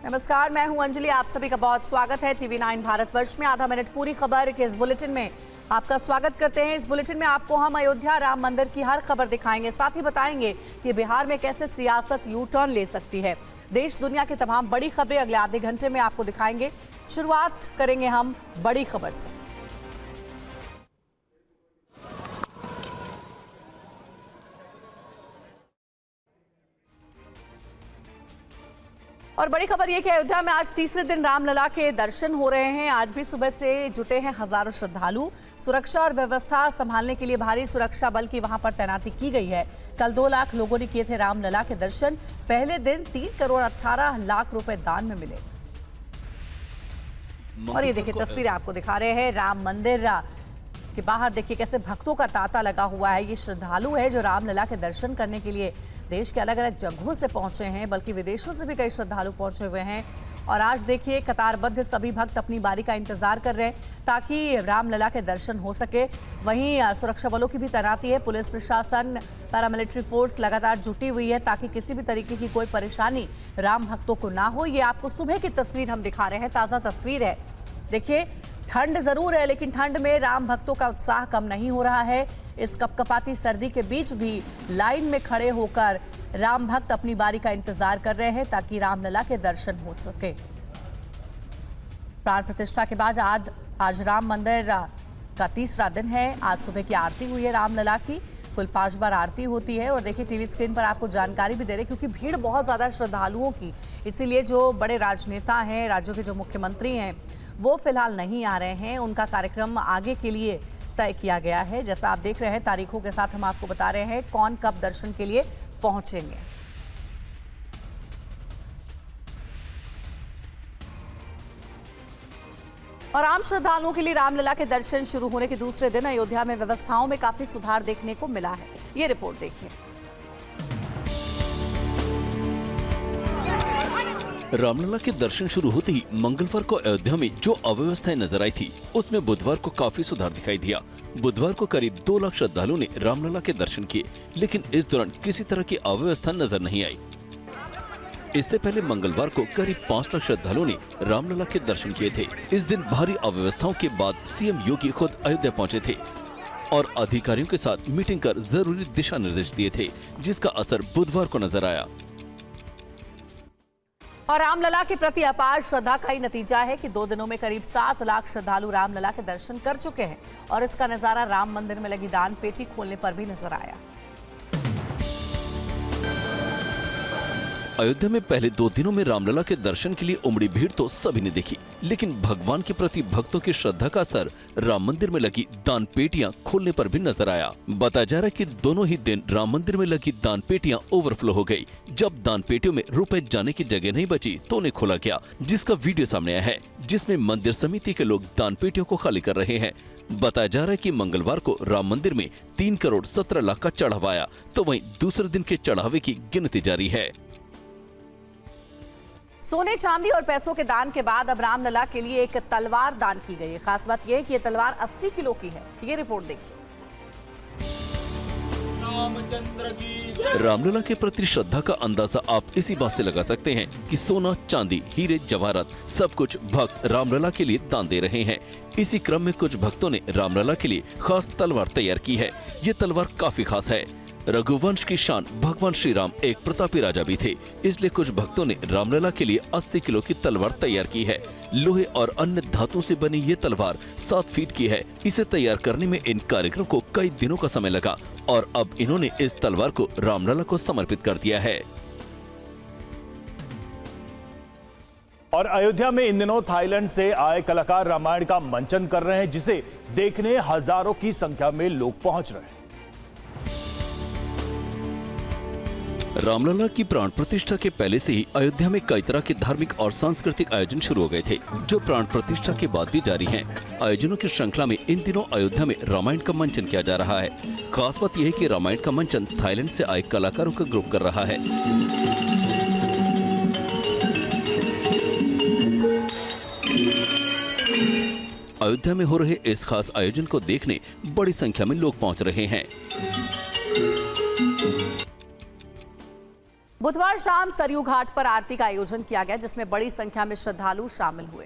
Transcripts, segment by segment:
नमस्कार, मैं हूं अंजलि। आप सभी का बहुत स्वागत है टीवी 9 भारतवर्ष में आधा मिनट पूरी खबर के इस बुलेटिन में आपका स्वागत करते हैं। इस बुलेटिन में आपको हम अयोध्या राम मंदिर की हर खबर दिखाएंगे, साथ ही बताएंगे कि बिहार में कैसे सियासत यू टर्न ले सकती है। देश दुनिया की तमाम बड़ी खबरें अगले आधे घंटे में आपको दिखाएंगे। शुरुआत करेंगे हम बड़ी खबर से। और बड़ी खबर ये कि अयोध्या में आज तीसरे दिन रामलला के दर्शन हो रहे हैं। आज भी सुबह से जुटे हैं हजारों श्रद्धालु। सुरक्षा और व्यवस्था संभालने के लिए भारी सुरक्षा बल की वहां पर तैनाती की गई है। कल 2 लाख लोगों ने किए थे रामलला के दर्शन। पहले दिन 3 करोड़ 18 लाख रुपए दान में मिले। और ये देखिए तस्वीरें आपको दिखा रहे हैं राम मंदिर के बाहर। देखिए कैसे भक्तों का तांता लगा हुआ है। ये श्रद्धालु है जो रामलला के दर्शन करने के लिए देश के अलग अलग जगहों से पहुंचे हैं, बल्कि विदेशों से भी कई श्रद्धालु पहुंचे हुए हैं। और आज देखिए कतारबद्ध सभी भक्त अपनी बारी का इंतजार कर रहे हैं ताकि रामलला के दर्शन हो सके। वहीं सुरक्षा बलों की भी तैनाती है। पुलिस प्रशासन, पैरामिलिट्री फोर्स लगातार जुटी हुई है ताकि किसी भी तरीके की कोई परेशानी राम भक्तों को ना हो। ये आपको सुबह की तस्वीर हम दिखा रहे हैं, ताज़ा तस्वीर है। देखिए ठंड जरूर है, लेकिन ठंड में राम भक्तों का उत्साह कम नहीं हो रहा है। इस कपकपाती सर्दी के बीच भी लाइन में खड़े होकर राम भक्त अपनी बारी का इंतजार कर रहे हैं ताकि रामलला के दर्शन हो सके। प्राण प्रतिष्ठा के बाद आज राम मंदिर का तीसरा दिन है। आज सुबह की आरती हुई है रामलला की। कुल 5 बार आरती होती है। और देखिए टीवी स्क्रीन पर आपको जानकारी भी दे रहे क्योंकि भीड़ बहुत ज्यादा श्रद्धालुओं की, इसीलिए जो बड़े राजनेता हैं, राज्यों के जो मुख्यमंत्री हैं, वो फिलहाल नहीं आ रहे हैं। उनका कार्यक्रम आगे के लिए तय किया गया है। जैसा आप देख रहे हैं तारीखों के साथ हम आपको बता रहे हैं कौन कब दर्शन के लिए पहुंचेंगे। और आम श्रद्धालुओं के लिए रामलला के दर्शन शुरू होने के दूसरे दिन अयोध्या में व्यवस्थाओं में काफी सुधार देखने को मिला है। ये रिपोर्ट देखिए। रामलला के दर्शन शुरू होते ही मंगलवार को अयोध्या में जो अव्यवस्थाएं नजर आई थी, उसमें बुधवार को काफी सुधार दिखाई दिया। बुधवार को करीब 2 लाख श्रद्धालुओं ने रामलला के दर्शन किए, लेकिन इस दौरान किसी तरह की अव्यवस्था नजर नहीं आई। इससे पहले मंगलवार को करीब 5 लाख श्रद्धालुओं ने रामलला के दर्शन किए थे। इस दिन भारी अव्यवस्थाओं के बाद सीएम योगी खुद अयोध्या पहुंचे थे और अधिकारियों के साथ मीटिंग कर जरूरी दिशा निर्देश दिए थे, जिसका असर बुधवार को नजर आया। और रामलला के प्रति अपार श्रद्धा का ही नतीजा है कि 2 दिनों में करीब 7 लाख श्रद्धालु रामलला के दर्शन कर चुके हैं। और इसका नजारा राम मंदिर में लगी दान पेटी खोलने पर भी नजर आया। अयोध्या में पहले 2 दिनों में रामलला के दर्शन के लिए उमड़ी भीड़ तो सभी ने देखी, लेकिन भगवान के प्रति भक्तों की श्रद्धा का असर राम मंदिर में लगी दान पेटियां खोलने पर भी नजर आया। बताया जा रहा है कि दोनों ही दिन राम मंदिर में लगी दान पेटियां ओवरफ्लो हो गई। जब दान पेटियों में रुपए जाने की जगह नहीं बची तो उन्हें खोला गया, जिसका वीडियो सामने आया है, जिसमें मंदिर समिति के लोग दान पेटियों को खाली कर रहे हैं। बताया जा रहा है कि मंगलवार को राम मंदिर में 3 करोड़ 17 लाख का चढ़ावा आया, तो वहीं दूसरे दिन के चढ़ावे की गिनती जारी है। सोने, चांदी और पैसों के दान के बाद अब रामलला के लिए एक तलवार दान की गई है। खास बात यह है कि यह तलवार 80 किलो की है। ये रिपोर्ट देखिए। रामलला के प्रति श्रद्धा का अंदाजा आप इसी बात से लगा सकते हैं कि सोना, चांदी, हीरे जवाहरात सब कुछ भक्त रामलला के लिए दान दे रहे हैं। इसी क्रम में कुछ भक्तों ने रामलला के लिए खास तलवार तैयार की है। ये तलवार काफी खास है। रघुवंश की शान भगवान श्री राम एक प्रतापी राजा भी थे, इसलिए कुछ भक्तों ने रामलला के लिए 80 किलो की तलवार तैयार की है। लोहे और अन्य धातुओं से बनी ये तलवार 7 फीट की है। इसे तैयार करने में इन कारीगरों को कई दिनों का समय लगा और अब इन्होंने इस तलवार को रामलला को समर्पित कर दिया है। और अयोध्या में इन दिनों थाईलैंड से आए कलाकार रामायण का मंचन कर रहे हैं, जिसे देखने हजारों की संख्या में लोग पहुंच रहे हैं। रामलला की प्राण प्रतिष्ठा के पहले से ही अयोध्या में कई तरह के धार्मिक और सांस्कृतिक आयोजन शुरू हो गए थे, जो प्राण प्रतिष्ठा के बाद भी जारी हैं। आयोजनों की श्रृंखला में इन दिनों अयोध्या में रामायण का मंचन किया जा रहा है। खास बात यह है कि रामायण का मंचन थाईलैंड से आए कलाकारों का ग्रुप कर रहा है। अयोध्या में हो रहे इस खास आयोजन को देखने बड़ी संख्या में लोग पहुंच रहे हैं। बुधवार शाम सरयू घाट पर आरती का आयोजन किया गया, जिसमें बड़ी संख्या में श्रद्धालु शामिल हुए।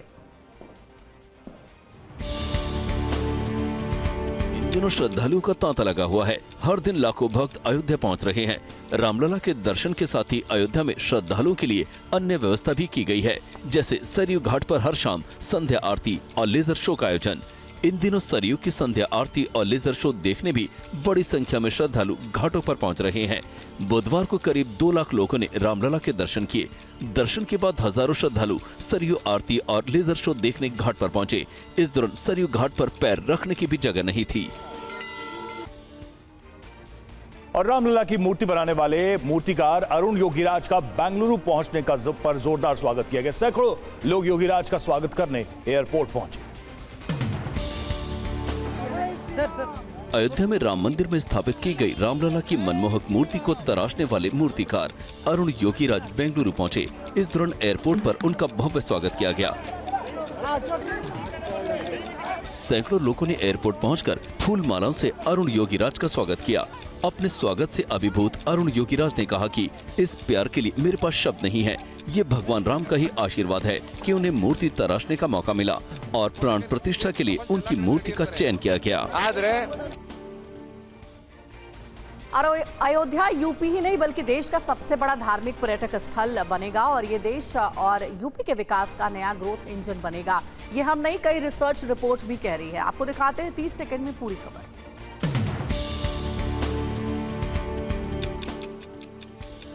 इन दिनों श्रद्धालुओं का तांता लगा हुआ है। हर दिन लाखों भक्त अयोध्या पहुंच रहे हैं। रामलला के दर्शन के साथ ही अयोध्या में श्रद्धालुओं के लिए अन्य व्यवस्था भी की गई है, जैसे सरयू घाट पर हर शाम संध्या आरती और लेजर शो का आयोजन। इन दिनों सरयू की संध्या आरती और लेजर शो देखने भी बड़ी संख्या में श्रद्धालु घाटों पर पहुंच रहे हैं। बुधवार को करीब 2 लाख लोगों ने रामलला के दर्शन किए। दर्शन के बाद हजारों श्रद्धालु सरयू आरती और लेजर शो देखने घाट पर पहुंचे। इस दौरान सरयू घाट पर पैर रखने की भी जगह नहीं थी। और रामलला की मूर्ति बनाने वाले मूर्तिकार अरुण योगीराज का बेंगलुरु पहुंचने का पर जोरदार स्वागत किया गया। सैकड़ों लोग योगीराज का स्वागत करने एयरपोर्ट पहुंचे। अयोध्या में राम मंदिर में स्थापित की गई रामलला की मनमोहक मूर्ति को तराशने वाले मूर्तिकार अरुण योगीराज बेंगलुरु पहुंचे। इस दौरान एयरपोर्ट पर उनका भव्य स्वागत किया गया। सैकड़ों लोगों ने एयरपोर्ट पहुंचकर फूल मालाओं से अरुण योगीराज का स्वागत किया। अपने स्वागत से अभिभूत अरुण योगीराज ने कहा कि इस प्यार के लिए मेरे पास शब्द नहीं है। ये भगवान राम का ही आशीर्वाद है कि उन्हें मूर्ति तराशने का मौका मिला और प्राण प्रतिष्ठा के लिए उनकी मूर्ति का चयन किया गया। अयोध्या यूपी ही नहीं बल्कि देश का सबसे बड़ा धार्मिक पर्यटक स्थल बनेगा और ये देश और यूपी के विकास का नया ग्रोथ इंजन बनेगा। ये हम नहीं, कई रिसर्च रिपोर्ट भी कह रही है। आपको दिखाते हैं 30 सेकंड में पूरी खबर।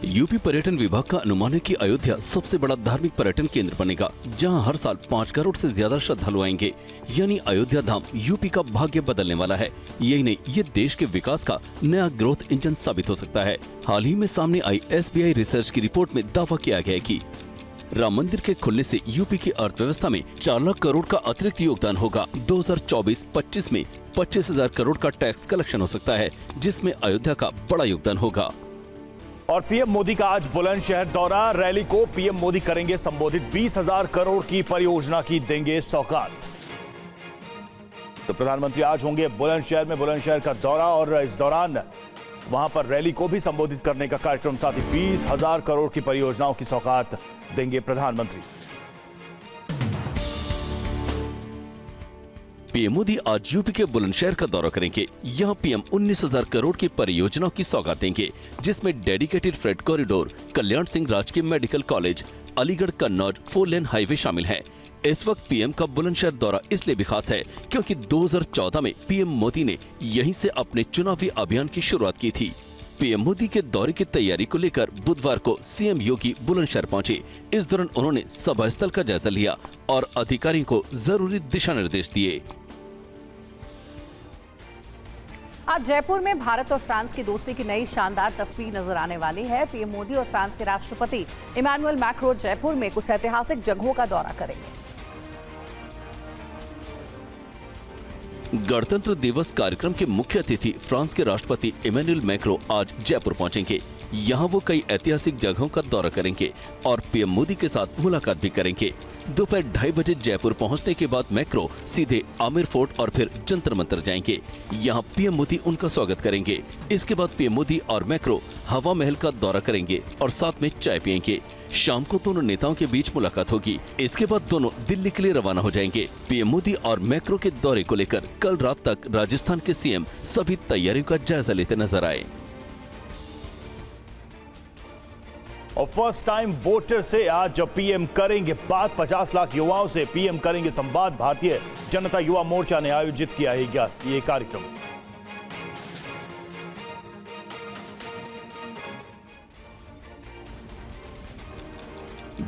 यूपी पर्यटन विभाग का अनुमान है कि अयोध्या सबसे बड़ा धार्मिक पर्यटन केंद्र बनेगा, जहां हर साल 5 करोड़ से ज्यादा श्रद्धालु आएंगे। यानी अयोध्या धाम यूपी का भाग्य बदलने वाला है। यही नहीं, ये देश के विकास का नया ग्रोथ इंजन साबित हो सकता है। हाल ही में सामने आई SBI रिसर्च की रिपोर्ट में दावा किया गया है कि राम मंदिर के खुलने से यूपी की अर्थव्यवस्था में 4 लाख करोड़ का अतिरिक्त योगदान होगा। 2024-25 में 25,000 करोड़ का टैक्स कलेक्शन हो सकता है, जिसमें अयोध्या का बड़ा योगदान होगा। और पीएम मोदी का आज बुलंदशहर दौरा। रैली को पीएम मोदी करेंगे संबोधित। 20,000 करोड़ की परियोजना की देंगे सौगात। तो प्रधानमंत्री आज होंगे बुलंदशहर में। बुलंदशहर का दौरा और इस दौरान वहां पर रैली को भी संबोधित करने का कार्यक्रम। साथ ही 20,000 करोड़ की परियोजनाओं की सौगात देंगे प्रधानमंत्री। पीएम मोदी आज यूपी के बुलंदशहर का दौरा करेंगे। यहाँ पीएम 19,000 करोड़ की परियोजनाओं की सौगात देंगे, जिसमें dedicated freight corridor, Kalyan Singh राजकीय medical college, Aligarh Kannauj 4 lane highway शामिल है। इस वक्त पीएम का बुलंदशहर दौरा इसलिए भी खास है क्योंकि 2014 में पीएम मोदी ने यहीं से अपने चुनावी अभियान की शुरुआत की थी। पीएम मोदी के दौरे की तैयारी को लेकर बुधवार को सीएम योगी बुलंदशहर पहुंचे। इस दौरान उन्होंने सभा स्थल का जायजा लिया और अधिकारियों को जरूरी दिशा निर्देश दिए। आज जयपुर में भारत और फ्रांस की दोस्ती की नई शानदार तस्वीर नजर आने वाली है। पीएम मोदी और फ्रांस के राष्ट्रपति इमैनुअल मैक्रों जयपुर में कुछ ऐतिहासिक जगहों का दौरा करेंगे। गणतंत्र दिवस कार्यक्रम के मुख्य अतिथि फ्रांस के राष्ट्रपति इमैनुअल मैक्रों आज जयपुर पहुंचेंगे। यहाँ वो कई ऐतिहासिक जगहों का दौरा करेंगे और पीएम मोदी के साथ मुलाकात भी करेंगे। दोपहर 2:30 बजे जयपुर पहुंचने के बाद मैक्रों सीधे आमिर फोर्ट और फिर जंतर मंतर जाएंगे। यहाँ पीएम मोदी उनका स्वागत करेंगे। इसके बाद पीएम मोदी और मैक्रों हवा महल का दौरा करेंगे और साथ में चाय पियेंगे। शाम को दोनों नेताओं के बीच मुलाकात होगी। इसके बाद दोनों दिल्ली के लिए रवाना हो जाएंगे। पीएम मोदी और मैक्रों के दौरे को लेकर कल रात तक राजस्थान के सीएम सभी तैयारियों का जायजा लेते नजर आए। और फर्स्ट टाइम वोटर से आज जब पीएम करेंगे बात, 50 लाख युवाओं से पीएम करेंगे संवाद। भारतीय जनता युवा मोर्चा ने आयोजित किया है ये कार्यक्रम।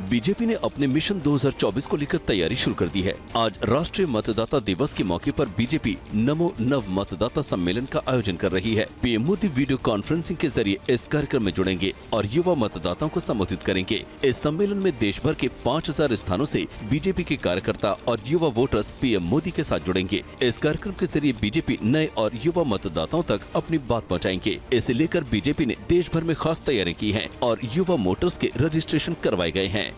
बीजेपी ने अपने मिशन 2024 को लेकर तैयारी शुरू कर दी है। आज राष्ट्रीय मतदाता दिवस के मौके पर बीजेपी नमो नव मतदाता सम्मेलन का आयोजन कर रही है। पीएम मोदी वीडियो कॉन्फ्रेंसिंग के जरिए इस कार्यक्रम में जुड़ेंगे और युवा मतदाताओं को संबोधित करेंगे। इस सम्मेलन में देश भर के 5,000 स्थानों से बीजेपी के कार्यकर्ता और युवा वोटर्स पीएम मोदी के साथ जुड़ेंगे। इस कार्यक्रम के जरिए बीजेपी नए और युवा मतदाताओं तक अपनी बात पहुँचाएंगे। इसे लेकर बीजेपी ने देश भर में खास तैयारी की है और युवा वोटर्स के रजिस्ट्रेशन करवाए गए हैं।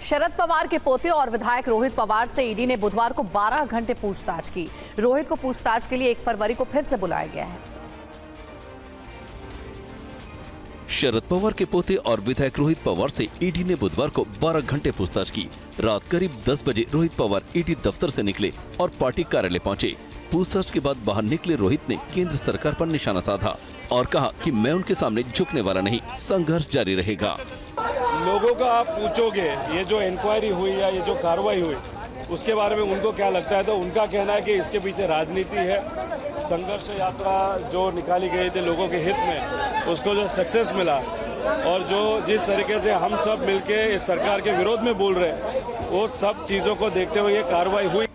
शरद पवार के पोते और विधायक रोहित पवार से ईडी ने बुधवार को 12 घंटे पूछताछ की। रोहित को पूछताछ के लिए 1 फरवरी को फिर से बुलाया गया है। शरद पवार के पोते और विधायक रोहित पवार से ईडी ने बुधवार को 12 घंटे पूछताछ की। रात करीब 10 बजे रोहित पवार ईडी दफ्तर से निकले और पार्टी कार्यालय पहुंचे। पूछताछ के बाद बाहर निकले रोहित ने केंद्र सरकार पर निशाना साधा और कहा कि मैं उनके सामने झुकने वाला नहीं, संघर्ष जारी रहेगा। लोगों का आप पूछोगे ये जो इंक्वायरी हुई या ये जो कार्रवाई हुई उसके बारे में उनको क्या लगता है, तो उनका कहना है कि इसके पीछे राजनीति है। संघर्ष यात्रा जो निकाली गई थी लोगों के हित में, उसको जो सक्सेस मिला और जो जिस तरीके से हम सब मिलके इस सरकार के विरोध में बोल रहे हैं, वो सब चीजों को देखते हुए ये कार्रवाई हुई।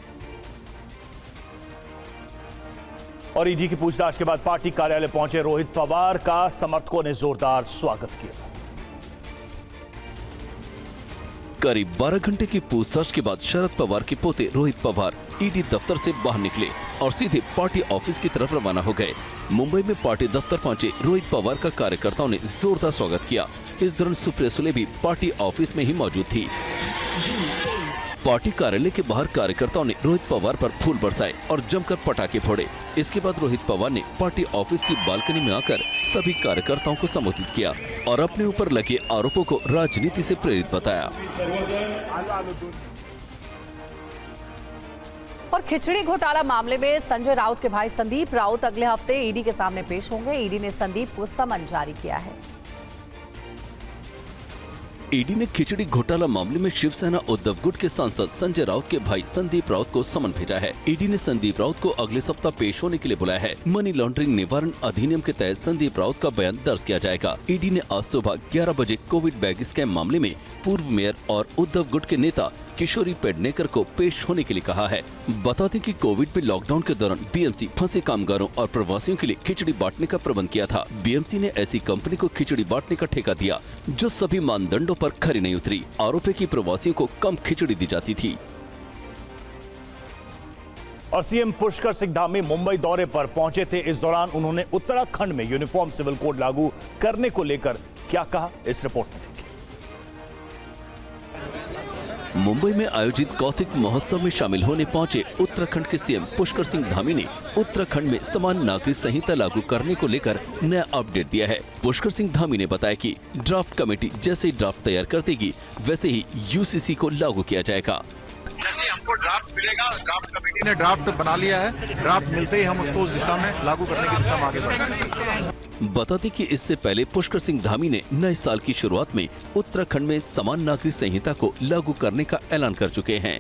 और ईडी की पूछताछ के बाद पार्टी कार्यालय पहुंचे रोहित पवार का समर्थकों ने जोरदार स्वागत किया। करीब 12 घंटे की पूछताछ के बाद शरद पवार के पोते रोहित पवार ईडी दफ्तर से बाहर निकले और सीधे पार्टी ऑफिस की तरफ रवाना हो गए। मुंबई में पार्टी दफ्तर पहुंचे रोहित पवार का कार्यकर्ताओं ने जोरदार स्वागत किया। इस दौरान सुप्रिया सुले भी पार्टी ऑफिस में ही मौजूद थी। पार्टी कार्यालय के बाहर कार्यकर्ताओं ने रोहित पवार पर फूल बरसाए और जमकर पटाखे फोड़े। इसके बाद रोहित पवार ने पार्टी ऑफिस की बालकनी में आकर सभी कार्यकर्ताओं को संबोधित किया और अपने ऊपर लगे आरोपों को राजनीति से प्रेरित बताया। और खिचड़ी घोटाला मामले में संजय राउत के भाई संदीप राउत अगले हफ्ते ईडी के सामने पेश होंगे। ईडी ने संदीप को समन जारी किया है। ईडी ने खिचड़ी घोटाला मामले में शिवसेना उद्धव गुट के सांसद संजय राउत के भाई संदीप राउत को समन भेजा है। ईडी ने संदीप राउत को अगले सप्ताह पेश होने के लिए बुलाया है। मनी लॉन्ड्रिंग निवारण अधिनियम के तहत संदीप राउत का बयान दर्ज किया जाएगा। ईडी ने आज सुबह 11 बजे कोविड बैग स्कैम मामले में पूर्व मेयर और उद्धव गुट के नेता किशोरी पेडनेकर को पेश होने के लिए कहा है। बता दें कि कोविड में लॉकडाउन के दौरान बीएमसी फंसे कामगारों और प्रवासियों के लिए खिचड़ी बांटने का प्रबंध किया था। बीएमसी ने ऐसी कंपनी को खिचड़ी बांटने का ठेका दिया जो सभी मानदंडों पर खरी नहीं उतरी। आरोप है कि प्रवासियों को कम खिचड़ी दी जाती थी। और सीएम पुष्कर सिंह धामी मुंबई दौरे पर पहुंचे थे। इस दौरान उन्होंने उत्तराखंड में यूनिफॉर्म सिविल कोड लागू करने को लेकर क्या कहा, इस रिपोर्ट में देखिए। मुंबई में आयोजित कौतिक महोत्सव में शामिल होने पहुंचे उत्तराखंड के सीएम पुष्कर सिंह धामी ने उत्तराखंड में समान नागरिक संहिता लागू करने को लेकर नया अपडेट दिया है। पुष्कर सिंह धामी ने बताया कि ड्राफ्ट कमेटी जैसे ही ड्राफ्ट तैयार कर देगी वैसे ही यूसीसी को लागू किया जाएगा। जैसे हमको ड्राफ्ट मिलेगा, ड्राफ्ट कमेटी ने ड्राफ्ट बना लिया है, ड्राफ्ट मिलते ही हम उसको उस दिशा में लागू करने की दिशा में आगे बढ़ेंगे। बता दें कि इससे पहले पुष्कर सिंह धामी ने नए साल की शुरुआत में उत्तराखंड में समान नागरिक संहिता को लागू करने का ऐलान कर चुके हैं।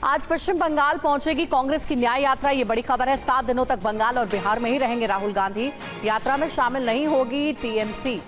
आज पश्चिम बंगाल पहुंचेगी कांग्रेस की न्याय यात्रा। ये बड़ी खबर है। 7 दिनों तक बंगाल और बिहार में ही रहेंगे राहुल गांधी। यात्रा में शामिल नहीं होगी टीएमसी।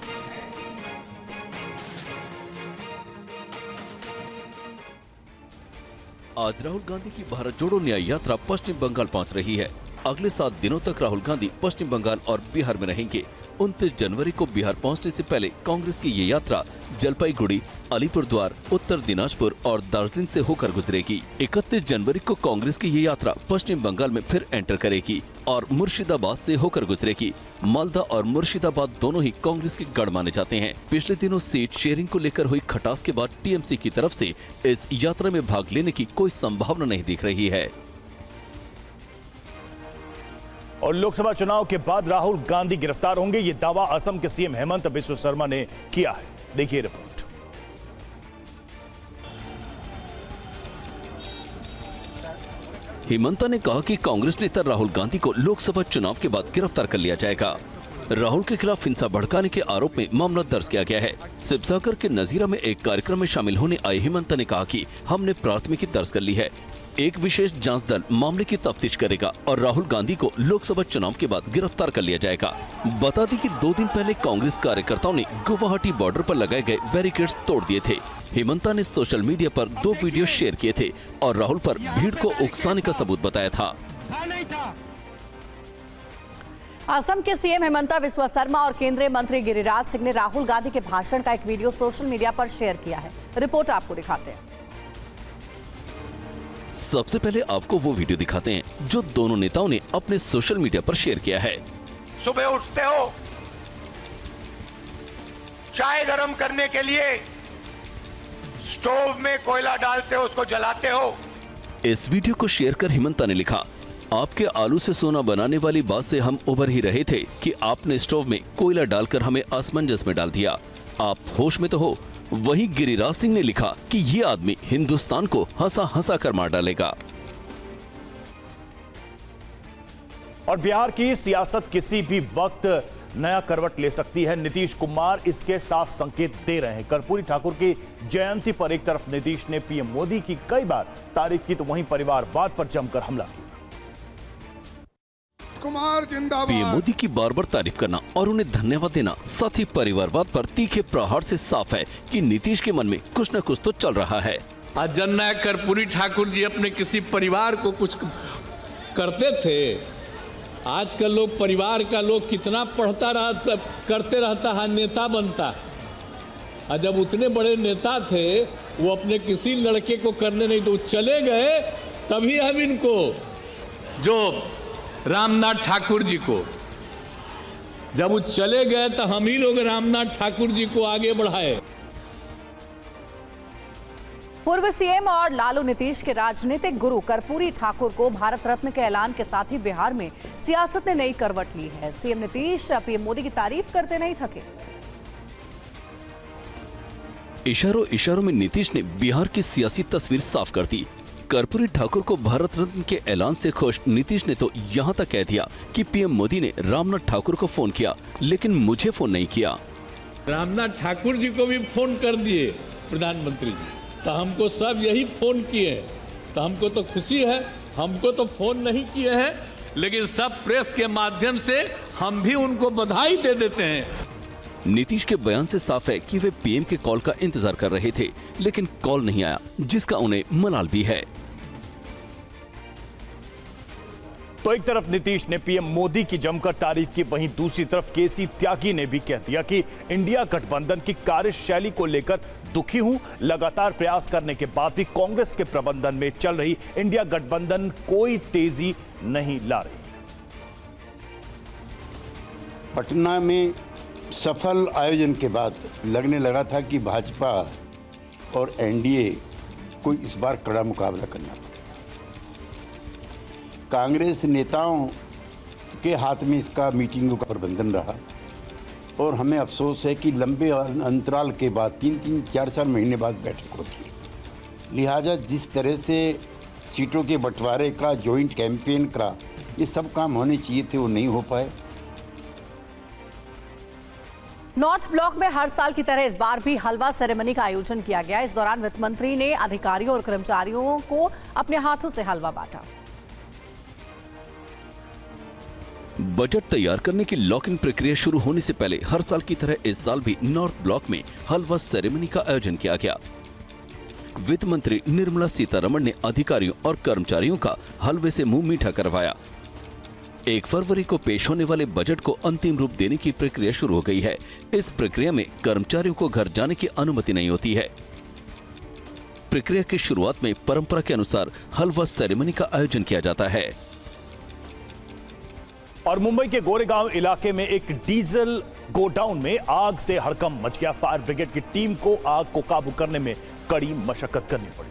आज राहुल गांधी की भारत जोड़ो न्याय यात्रा पश्चिम बंगाल पहुंच रही है। अगले 7 दिनों तक राहुल गांधी पश्चिम बंगाल और बिहार में रहेंगे। 29 जनवरी को बिहार पहुंचने से पहले कांग्रेस की ये यात्रा जलपाईगुड़ी, अलीपुरद्वार, उत्तर दिनाजपुर और दार्जिलिंग से होकर गुजरेगी। 31 जनवरी को कांग्रेस की ये यात्रा पश्चिम बंगाल में फिर एंटर करेगी और मुर्शिदाबाद से होकर गुजरेगी। मालदा और मुर्शिदाबाद दोनों ही कांग्रेस के गढ़ माने जाते हैं। पिछले दिनों सीट शेयरिंग को लेकर हुई खटास के बाद टीएमसी की तरफ से इस यात्रा में भाग लेने की कोई संभावना नहीं दिख रही है। और लोकसभा चुनाव के बाद राहुल गांधी गिरफ्तार होंगे, ये दावा असम के सीएम हेमंत बिस्वा शर्मा ने किया है। देखिए रिपोर्ट। हेमंत ने कहा कि कांग्रेस नेता राहुल गांधी को लोकसभा चुनाव के बाद गिरफ्तार कर लिया जाएगा। राहुल के खिलाफ हिंसा भड़काने के आरोप में मामला दर्ज किया गया है। शिवसागर के नजीरा में एक कार्यक्रम में शामिल होने आए हेमंत ने कहा कि हमने प्राथमिकी दर्ज कर ली है। एक विशेष जांच दल मामले की तफ्तीश करेगा और राहुल गांधी को लोकसभा चुनाव के बाद गिरफ्तार कर लिया जाएगा। बता दें कि 2 दिन पहले कांग्रेस कार्यकर्ताओं ने गुवाहाटी बॉर्डर पर लगाए गए बैरिकेड्स तोड़ दिए थे। हेमंता ने सोशल मीडिया पर 2 वीडियो शेयर किए थे और राहुल पर भीड़ को उकसाने का सबूत बताया था। असम के सीएम हेमंता बिस्वा शर्मा और केंद्रीय मंत्री गिरिराज सिंह ने राहुल गांधी के भाषण का एक वीडियो सोशल मीडिया पर शेयर किया है। रिपोर्ट आपको दिखाते हैं। सबसे पहले आपको वो वीडियो दिखाते हैं जो दोनों नेताओं ने अपने सोशल मीडिया पर शेयर किया है। सुबह उठते हो, चाय गरम करने के लिए स्टोव में कोयला डालते हो, उसको जलाते हो। इस वीडियो को शेयर कर हेमंता ने लिखा, आपके आलू से सोना बनाने वाली बात से हम उबर ही रहे थे कि आपने स्टोव में कोयला डालकर हमें असमंजस में डाल दिया। आप होश में तो हो। वहीं गिरिराज सिंह ने लिखा कि ये आदमी हिंदुस्तान को हंसा हंसा कर मार डालेगा। और बिहार की सियासत किसी भी वक्त नया करवट ले सकती है। नीतीश कुमार इसके साफ संकेत दे रहे हैं। कर्पूरी ठाकुर की जयंती पर एक तरफ नीतीश ने पीएम मोदी की कई बार तारीफ की तो वहीं परिवारवाद पर जमकर हमला किया। कुमार जिंदाबाद। पीएम मोदी की बार बार तारीफ करना और उन्हें धन्यवाद देना, साथ ही परिवारवाद पर तीखे प्रहार से साफ है कि नीतीश के मन में कुछ न कुछ तो चल रहा है। आज जननायक कर्पूरी ठाकुर जी अपने किसी परिवार को कुछ करते थे। आजकल लोग परिवार का लोग कितना पढ़ता रहा करते रहता है, नेता बनता। और जब उतने बड़े नेता थे वो अपने किसी लड़के को करने नहीं तो चले गए, तभी हम इनको जो रामनाथ ठाकुर जी को जब वो चले गए तो हम ही लोग रामनाथ ठाकुर जी को आगे बढ़ाए। पूर्व सीएम और लालू नीतीश के राजनीतिक गुरु कर्पूरी ठाकुर को भारत रत्न के ऐलान के साथ ही बिहार में सियासत ने नई करवट ली है। सीएम नीतीश पीएम मोदी की तारीफ करते नहीं थके। इशारों इशारों में नीतीश ने बिहार की सियासी तस्वीर साफ कर दी। कर्पूरी ठाकुर को भारत रत्न के ऐलान से खुश नीतीश ने तो यहाँ तक कह दिया कि पीएम मोदी ने रामनाथ ठाकुर को फोन किया लेकिन मुझे फोन नहीं किया। रामनाथ ठाकुर जी को भी फोन कर दिए प्रधानमंत्री जी, तो हमको सब यही फोन किए, तो हमको तो खुशी है। हमको तो फोन नहीं किए हैं, लेकिन सब प्रेस के माध्यम से हम भी उनको बधाई दे देते हैं। नीतीश के बयान से साफ है कि वे पीएम के कॉल का इंतजार कर रहे थे, लेकिन कॉल नहीं आया, जिसका उन्हें मलाल भी है। तो एक तरफ नीतीश ने पीएम मोदी की जमकर तारीफ की, वहीं दूसरी तरफ केसी त्यागी ने भी कह दिया कि इंडिया गठबंधन की कार्यशैली को लेकर दुखी हूं। लगातार प्रयास करने के बाद भी कांग्रेस के प्रबंधन में चल रही इंडिया गठबंधन कोई तेजी नहीं ला रही। पटना में सफल आयोजन के बाद लगने लगा था कि भाजपा और एनडीए को इस बार कड़ा मुकाबला करना पड़ा। कांग्रेस नेताओं के हाथ में इसका मीटिंगों का प्रबंधन रहा और हमें अफसोस है कि लंबे अंतराल के बाद 3-3, 4-4 महीने बाद बैठक होती है। लिहाजा जिस तरह से सीटों के बंटवारे का, जॉइंट कैंपेन का, ये सब काम होने चाहिए थे, वो नहीं हो पाए। नॉर्थ ब्लॉक में हर साल की तरह इस बार भी हलवा सेरेमनी का आयोजन किया गया। इस दौरान वित्त मंत्री ने अधिकारियों और कर्मचारियों को अपने हाथों से हलवा बांटा। बजट तैयार करने की लॉकिंग प्रक्रिया शुरू होने से पहले हर साल की तरह इस साल भी नॉर्थ ब्लॉक में हलवा सेरेमनी का आयोजन किया गया। वित्त मंत्री निर्मला सीतारमण ने अधिकारियों और कर्मचारियों का हलवे से मुंह मीठा करवाया। 1 फरवरी को पेश होने वाले बजट को अंतिम रूप देने की प्रक्रिया शुरू हो गई है। इस प्रक्रिया में कर्मचारियों को घर जाने की अनुमति नहीं होती है। प्रक्रिया की शुरुआत में परंपरा के अनुसार हलवा सेरेमनी का आयोजन किया जाता है। और मुंबई के गोरेगांव इलाके में एक डीजल गोडाउन में आग से हड़कंप मच गया। फायर ब्रिगेड की टीम को आग को काबू करने में कड़ी मशक्कत करनी पड़ी।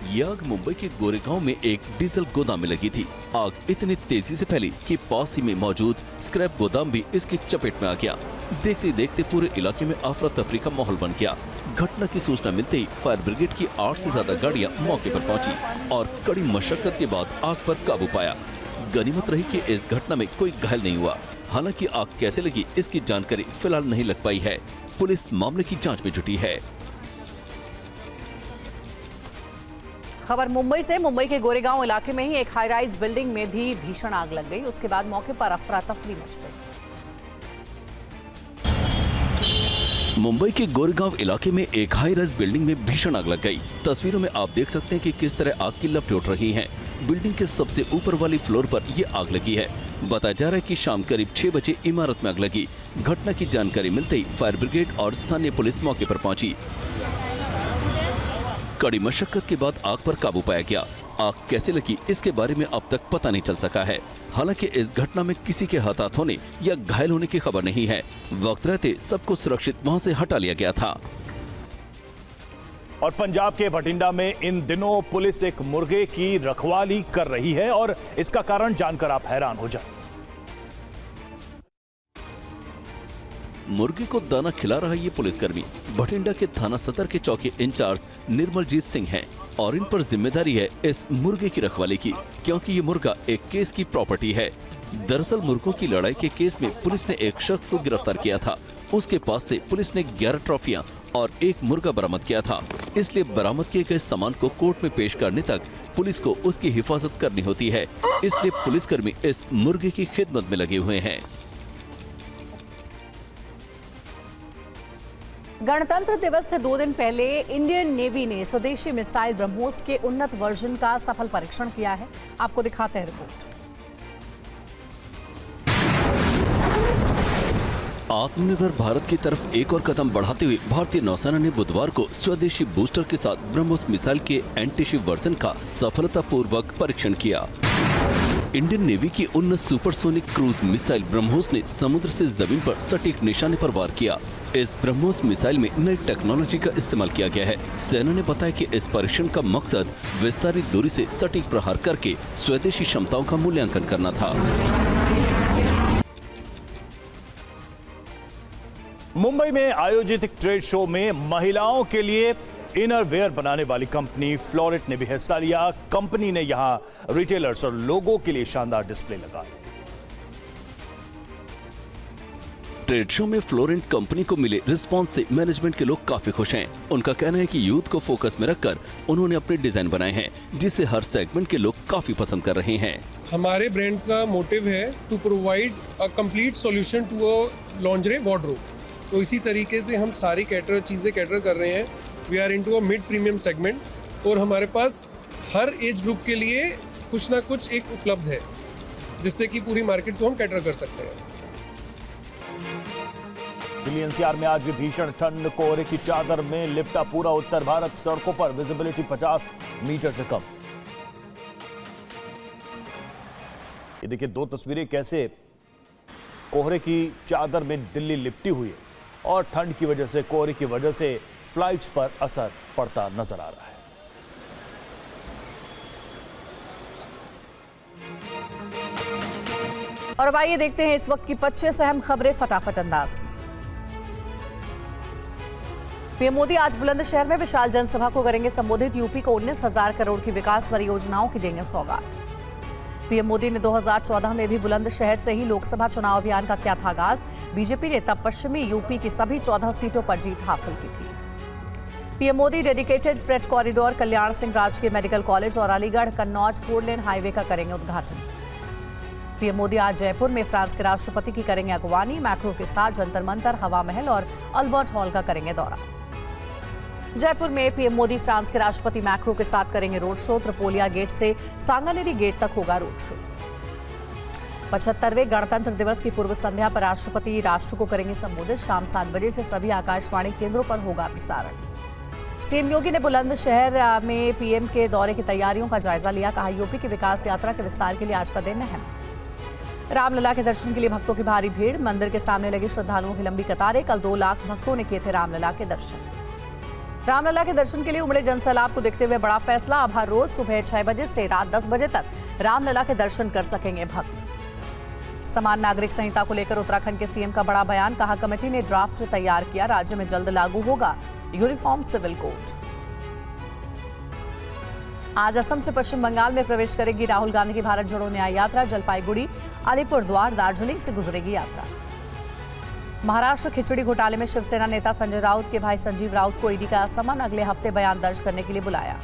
ये आग मुंबई के गोरेगांव में एक डीजल गोदाम में लगी थी। आग इतनी तेजी से फैली कि पास ही में मौजूद स्क्रैप गोदाम भी इसकी चपेट में आ गया। देखते देखते पूरे इलाके में अफरा तफरी का माहौल बन गया। घटना की सूचना मिलते ही फायर ब्रिगेड की 8 से ज्यादा गाड़ियां मौके पर पहुंची और कड़ी मशक्कत के बाद आग पर काबू पाया। गनीमत रही कि इस घटना में कोई घायल नहीं हुआ। हालांकि आग कैसे लगी इसकी जानकारी फिलहाल नहीं लग पाई है। पुलिस मामले की जांच में जुटी है। खबर मुंबई से। मुंबई के गोरेगांव इलाके में ही एक हाई राइज बिल्डिंग में भी भीषण आग लग गई। उसके बाद मौके पर अफरा तफरी मच गई। मुंबई के गोरेगांव इलाके में एक हाई राइज बिल्डिंग में भीषण आग लग गई। तस्वीरों में आप देख सकते हैं कि किस तरह आग की लपटें उठ रही हैं। बिल्डिंग के सबसे ऊपर वाली फ्लोर पर यह आग लगी है। बताया जा रहा है कि शाम करीब 6 बजे इमारत में आग लगी। घटना की जानकारी मिलते ही फायर ब्रिगेड और स्थानीय पुलिस मौके पर पहुंची। कड़ी मशक्कत के बाद आग पर काबू पाया गया। आग कैसे लगी इसके बारे में अब तक पता नहीं चल सका है। हालांकि इस घटना में किसी के हताहत होने या घायल होने की खबर नहीं है। वक्त रहते सबको सुरक्षित वहां से हटा लिया गया था। और पंजाब के भटिंडा में इन दिनों पुलिस एक मुर्गे की रखवाली कर रही है और इसका कारण जानकर आप हैरान हो जाए। मुर्गे को दाना खिला रहा ये पुलिसकर्मी भटिंडा के थाना सदर के चौकी इंचार्ज निर्मलजीत सिंह हैं और इन पर जिम्मेदारी है इस मुर्गे की रखवाली की, क्योंकि ये मुर्गा एक केस की प्रॉपर्टी है। दरअसल मुर्गों की लड़ाई के केस में पुलिस ने एक शख्स को गिरफ्तार किया था। उसके पास से पुलिस ने 11 ट्रॉफियां और एक मुर्गा बरामद किया था। इसलिए बरामद किए गए सामान को कोर्ट में पेश करने तक पुलिस को उसकी हिफाजत करनी होती है। इसलिए पुलिसकर्मी इस मुर्गे की खिदमत में लगे हुए हैं। गणतंत्र दिवस से 2 दिन पहले इंडियन नेवी ने स्वदेशी मिसाइल ब्रह्मोस के उन्नत वर्जन का सफल परीक्षण किया है। आपको दिखाते हैं रिपोर्ट। आत्मनिर्भर भारत की तरफ एक और कदम बढ़ाते हुए भारतीय नौसेना ने बुधवार को स्वदेशी बूस्टर के साथ ब्रह्मोस मिसाइल के एंटी-शिप वर्जन का सफलतापूर्वक परीक्षण किया। इंडियन नेवी की उन्नत सुपरसोनिक क्रूज मिसाइल ब्रह्मोस ने समुद्र से जमीन पर सटीक निशाने पर वार किया। इस ब्रह्मोस मिसाइल में नई टेक्नोलॉजी का इस्तेमाल किया गया है। सेना ने बताया कि इस परीक्षण का मकसद विस्तारित दूरी से सटीक प्रहार करके स्वदेशी क्षमताओं का मूल्यांकन करना था। मुंबई में आयोजित एक ट्रेड शो में महिलाओं के लिए इनर वेयर बनाने वाली कंपनी फ्लोरेट ने भी हिस्सा लिया। कंपनी ने यहां रिटेलर्स और लोगों के लिए शानदार डिस्प्ले लगाया। ट्रेड शो में फ्लोरेंट कंपनी को मिले रिस्पांस से मैनेजमेंट के लोग काफी खुश हैं। उनका कहना है कि यूथ को फोकस में रखकर उन्होंने अपने डिजाइन बनाए हैं, जिसे हर सेगमेंट के लोग काफी पसंद कर रहे हैं। हमारे ब्रांड का मोटिव है to provide a complete solution to a lingerie wardrobe. तो इसी तरीके से हम सारी चीज़ें कैटर कर रहे हैं। We are into a mid premium segment और हमारे पास हर एज ग्रुप के लिए कुछ ना कुछ एक उपलब्ध है, जिससे कि पूरी मार्केट को हम कैटर कर सकते हैं। दिल्ली एनसीआर में आज भी भीषण ठंड, कोहरे की चादर में लिपटा पूरा उत्तर भारत। सड़कों पर विजिबिलिटी 50 मीटर से कम। ये देखिए 2 तस्वीरें कैसे कोहरे की चादर में दिल्ली लिपटी हुई है और ठंड की वजह से, कोहरे की वजह से फ्लाइट्स पर असर पड़ता नजर आ रहा है। और अब आइए देखते हैं इस वक्त की 25 अहम खबरें फटाफट अंदाज में। पीएम मोदी आज बुलंदशहर में विशाल जनसभा को करेंगे संबोधित। यूपी को 19,000 करोड़ की विकास परियोजनाओं की देंगे सौगात। पीएम मोदी ने 2014 में भी बुलंदशहर से ही लोकसभा चुनाव अभियान का किया था आगाज। बीजेपी ने तब पश्चिमी यूपी की सभी 14 सीटों पर जीत हासिल की थी। PM Modi dedicated freight corridor, Kalyan Singh राजकीय मेडिकल कॉलेज और अलीगढ़ कन्नौज 4 लेन हाईवे का करेंगे उद्घाटन। पीएम मोदी आज जयपुर में फ्रांस के राष्ट्रपति की करेंगे अगवानी। मैक्रो के साथ जंतर मंतर, हवा महल और अल्बर्ट हॉल का करेंगे दौरा। जयपुर में पीएम मोदी फ्रांस के राष्ट्रपति मैक्रो के साथ करेंगे रोड शो। त्रिपोलिया गेट से सांगानेरी गेट तक होगा रोड शो। 75वें गणतंत्र दिवस की पूर्व संध्या पर राष्ट्रपति राष्ट्र को करेंगे संबोधित। शाम 7 बजे से सभी आकाशवाणी केंद्रों पर होगा प्रसारण। सीएम योगी ने बुलंदशहर में पीएम के दौरे की तैयारियों का जायजा लिया। कहा, यूपी की विकास यात्रा के विस्तार के लिए आज का दिन अहम। रामलला के दर्शन के लिए भक्तों की भारी भीड़। मंदिर के सामने लगी श्रद्धालुओं की लंबी कतारें। कल 2 लाख भक्तों ने किए थे रामलला के दर्शन। रामलला के दर्शन के लिए उमड़े जनसैलाब को देखते हुए बड़ा फैसला। अब हर रोज सुबह 6 बजे से रात 10 बजे तक रामलला के दर्शन कर सकेंगे भक्त। समान नागरिक संहिता को लेकर उत्तराखंड के सीएम का बड़ा बयान। कहा, कमेटी ने ड्राफ्ट तैयार किया, राज्य में जल्द लागू होगा यूनिफॉर्म सिविल कोड। आज असम से पश्चिम बंगाल में प्रवेश करेगी राहुल गांधी की भारत जोड़ो न्याय यात्रा। जलपाईगुड़ी, अलीपुरद्वार, दार्जिलिंग से गुजरेगी यात्रा। महाराष्ट्र खिचड़ी घोटाले में शिवसेना नेता संजय राउत के भाई संजीव राउत को ईडी का समन अगले हफ्ते बयान दर्ज करने के लिए बुलाया।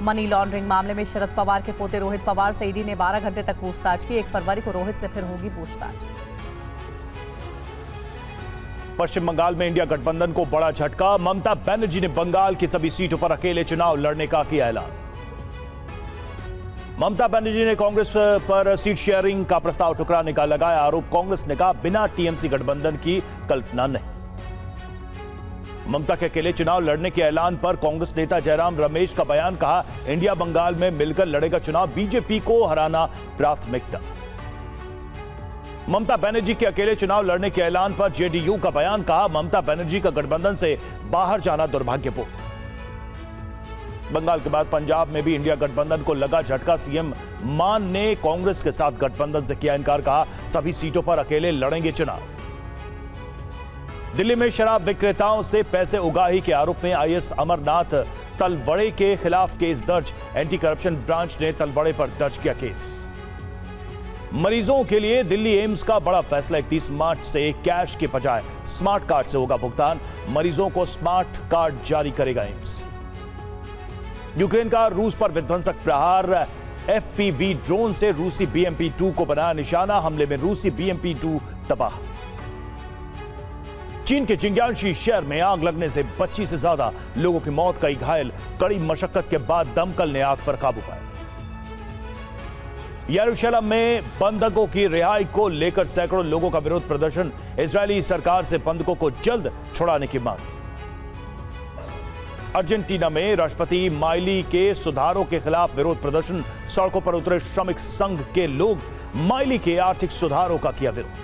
मनी लॉन्ड्रिंग मामले में शरद पवार के पोते रोहित पवार से ईडी ने 12 घंटे तक पूछताछ की। 1 फरवरी को रोहित से फिर होगी पूछताछ। पश्चिम बंगाल में इंडिया गठबंधन को बड़ा झटका। ममता बनर्जी ने बंगाल की सभी सीटों पर अकेले चुनाव लड़ने का किया ऐलान। ममता बनर्जी ने कांग्रेस पर सीट शेयरिंग का प्रस्ताव ठुकराने का लगाया आरोप। कांग्रेस ने कहा, बिना टीएमसी गठबंधन की कल्पना नहीं। ममता के अकेले चुनाव लड़ने के ऐलान पर कांग्रेस नेता जयराम रमेश का बयान। कहा, इंडिया बंगाल में मिलकर लड़ेगा चुनाव, बीजेपी को हराना प्राथमिकता। ममता बनर्जी के अकेले चुनाव लड़ने के ऐलान पर जेडीयू का बयान। कहा, ममता बनर्जी का गठबंधन से बाहर जाना दुर्भाग्यपूर्ण। बंगाल के बाद पंजाब में भी इंडिया गठबंधन को लगा झटका। सीएम मान ने कांग्रेस के साथ गठबंधन से किया इनकार, कहा सभी सीटों पर अकेले लड़ेंगे चुनाव। दिल्ली में शराब विक्रेताओं से पैसे उगाही के आरोप में आईएएस अमरनाथ तलवड़े के खिलाफ केस दर्ज। एंटी करप्शन ब्रांच ने तलवड़े पर दर्ज किया केस। मरीजों के लिए दिल्ली एम्स का बड़ा फैसला। 31 मार्च से कैश के बजाय स्मार्ट कार्ड से होगा भुगतान। मरीजों को स्मार्ट कार्ड जारी करेगा एम्स। यूक्रेन का रूस पर विध्वंसक प्रहार। एफपीवी ड्रोन से रूसी BMP-2 को बनाया निशाना। हमले में रूसी BMP-2 तबाह। चीन के जिंग्यांशी शहर में आग लगने से 25 से ज्यादा लोगों की मौत, कई घायल। कड़ी मशक्कत के बाद दमकल ने आग पर काबू पाया। यरूशलेम में बंधकों की रिहाई को लेकर सैकड़ों लोगों का विरोध प्रदर्शन। इजरायली सरकार से बंधकों को जल्द छुड़ाने की मांग। अर्जेंटीना में राष्ट्रपति माइली के सुधारों के खिलाफ विरोध प्रदर्शन। सड़कों पर उतरे श्रमिक संघ के लोग माइली के आर्थिक सुधारों का किया विरोध।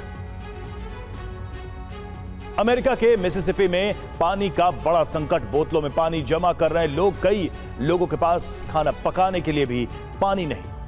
अमेरिका के मिसिसिपी में पानी का बड़ा संकट। बोतलों में पानी जमा कर रहे लोग। कई लोगों के पास खाना पकाने के लिए भी पानी नहीं।